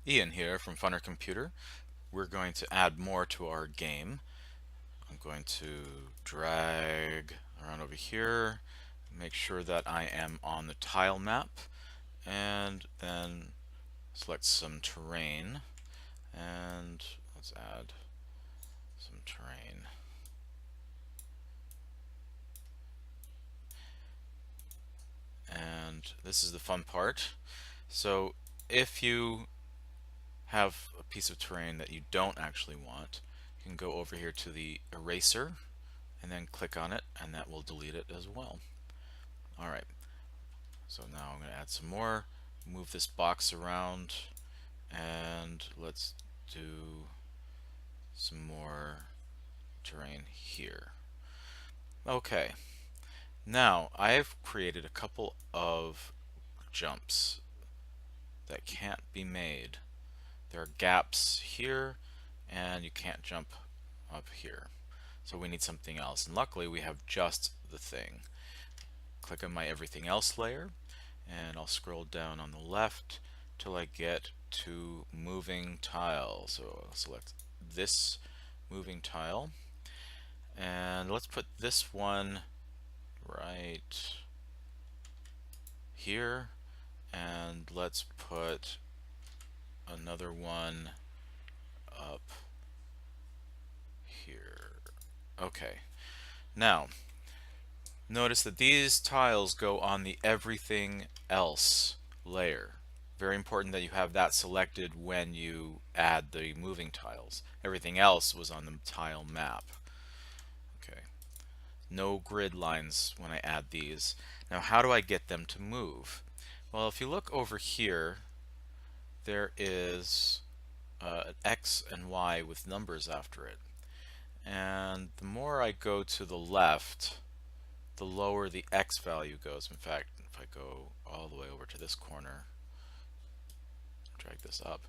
Ian here from Funner Computer. We're going to add more to our game. I'm going to drag around over here, make sure that I am on the tile map, and then select some terrain, and let's add some terrain. And this is the fun part. So if you have a piece of terrain that you don't actually want, you can go over here to the eraser and then click on it, and that will delete it as well. Alright, so now I'm going to add some more, move this box around, and let's do some more terrain here. Okay, now I have created a couple of jumps that can't be made. There are gaps here, and you can't jump up here. So we need something else, and luckily we have just the thing. Click on my everything else layer, and I'll scroll down on the left till I get to moving tile. So I'll select this moving tile, and let's put this one right here, and let's put another one up here. Okay, now notice that these tiles go on the everything else layer. Very important that you have that selected when you add the moving tiles. Everything else was on the tile map. Okay, no grid lines when I add these. Now how do I get them to move? Well, if you look over here, there is an X and Y with numbers after it. And the more I go to the left, the lower the X value goes. In fact, if I go all the way over to this corner, drag this up,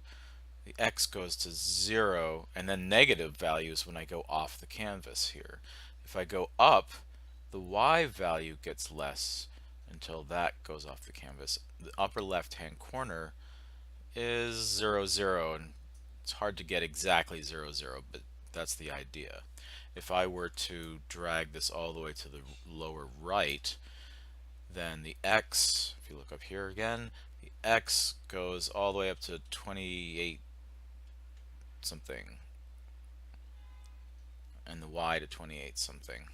the X goes to 0, and then negative values when I go off the canvas here. If I go up, the Y value gets less until that goes off the canvas. The upper left hand corner is 0, 0, and it's hard to get exactly 0, 0, but that's the idea. If I were to drag this all the way to the lower right, then the X, if you look up here again, the X goes all the way up to 28 something, and the Y to 28 something.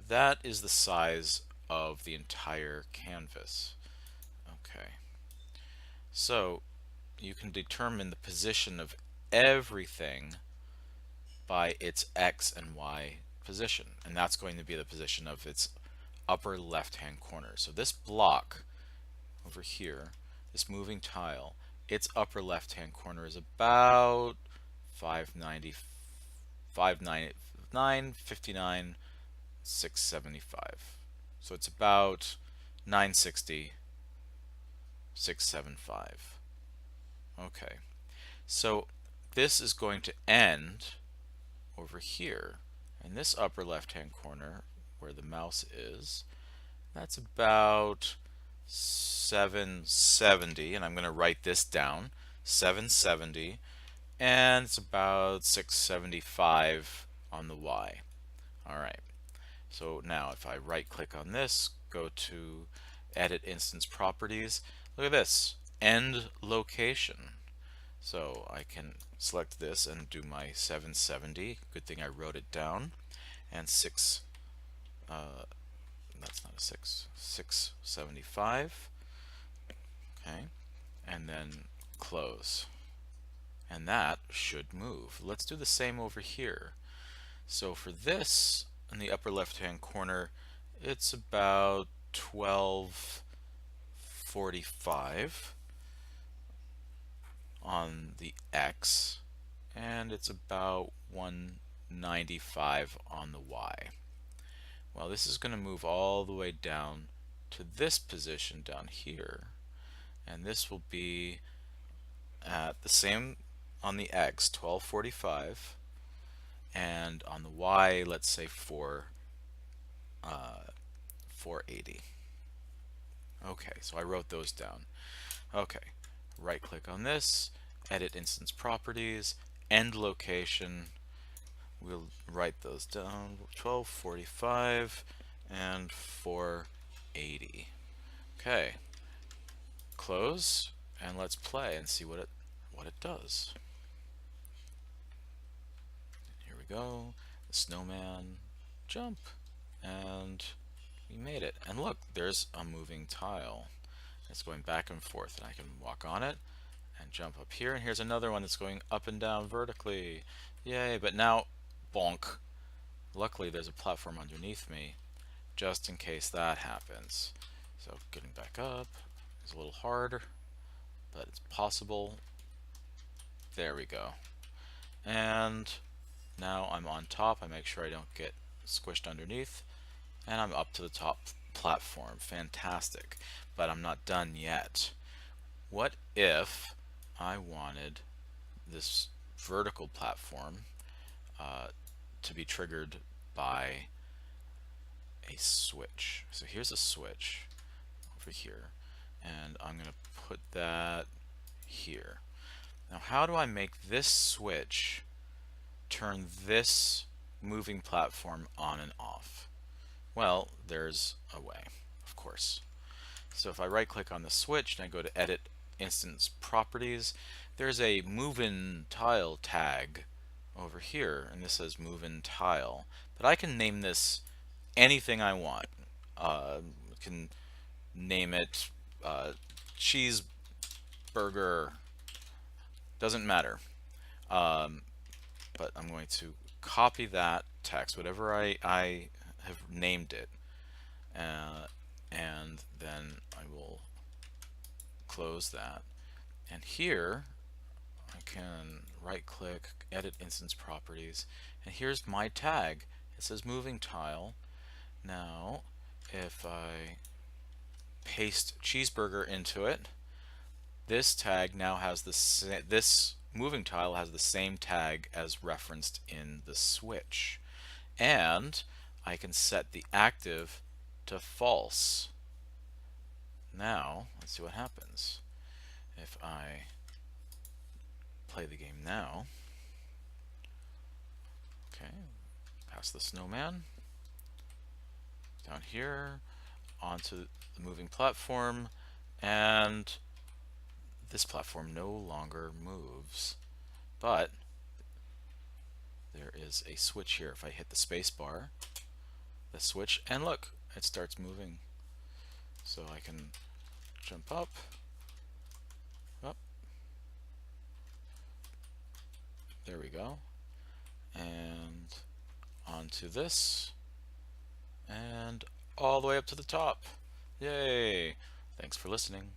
That is the size of the entire canvas. Okay, so you can determine the position of everything by its X and Y position, and that's going to be the position of its upper left hand corner. So this block over here, this moving tile, its upper left hand corner is about 590, 959, 675. So it's about 960, 675. Okay, so this is going to end over here in this upper left hand corner where the mouse is. That's about 770, and I'm going to write this down, 770, and it's about 675 on the Y. Alright, so now if I right click on this, go to edit instance properties, look at this, end location. So I can select this and do my 770. Good thing I wrote it down. And that's not a 675. Okay, and then close. And that should move. Let's do the same over here. So for this, in the upper left hand corner, it's about 1245 on the X, and it's about 195 on the Y. Well, this is going to move all the way down to this position down here, and this will be at the same on the X, 1245, and on the Y, let's say 480. Okay, so I wrote those down. Okay, right click on this, edit instance properties, end location. We'll write those down, 1245 and 480. Okay, close, and let's play and see what it does. Here we go, the snowman, jump, and we made it. And look, there's a moving tile. It's going back and forth, and I can walk on it and jump up here. And here's another one that's going up and down vertically. Yay, but now, bonk. Luckily, there's a platform underneath me, just in case that happens. So getting back up is a little hard, but it's possible. There we go. And now I'm on top. I make sure I don't get squished underneath. And I'm up to the top platform. Fantastic. But I'm not done yet. What if I wanted this vertical platform to be triggered by a switch? So here's a switch over here, and I'm going to put that here. Now, how do I make this switch turn this moving platform on and off? Well, there's a way, of course. So if I right click on the switch and I go to edit instance properties, there's a move in tile tag over here, and this says move in tile, but I can name this anything I want. I can name it cheeseburger, doesn't matter. But I'm going to copy that text, whatever I have named it, and then I will close that. And here I can right click, edit instance properties, and here's my tag. It says moving tile. Now if I paste cheeseburger into it, this tag now has this moving tile has the same tag as referenced in the switch. And I can set the active to false. Now, let's see what happens. If I play the game now, okay, past the snowman, down here, onto the moving platform, and this platform no longer moves. But there is a switch here. If I hit the space bar, the switch, and look, it starts moving. So I can jump up, there we go, and onto this, and all the way up to the top. Yay! Thanks for listening.